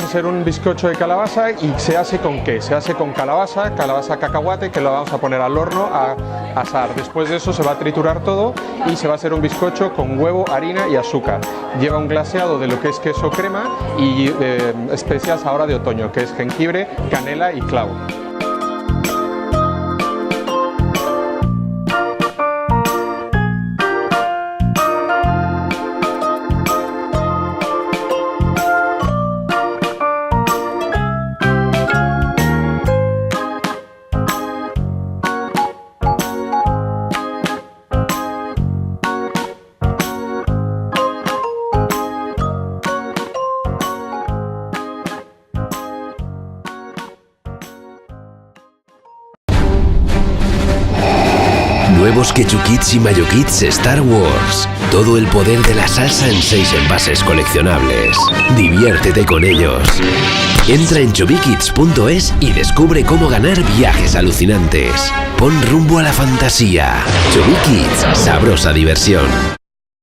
a hacer un bizcocho de calabaza y se hace con ¿qué? Se hace con calabaza cacahuate, que lo vamos a poner al horno a asar. Después de eso se va a triturar todo y se va a hacer un bizcocho con huevo, harina y azúcar. Lleva un glaseado de lo que es queso crema y especias ahora de otoño, que es jengibre, canela y clavo. Nuevos Quechu Kits y Mayo Kits Star Wars. Todo el poder de la salsa en 6 envases coleccionables. Diviértete con ellos. Entra en chubikits.es y descubre cómo ganar viajes alucinantes. Pon rumbo a la fantasía. Chubikits, sabrosa diversión.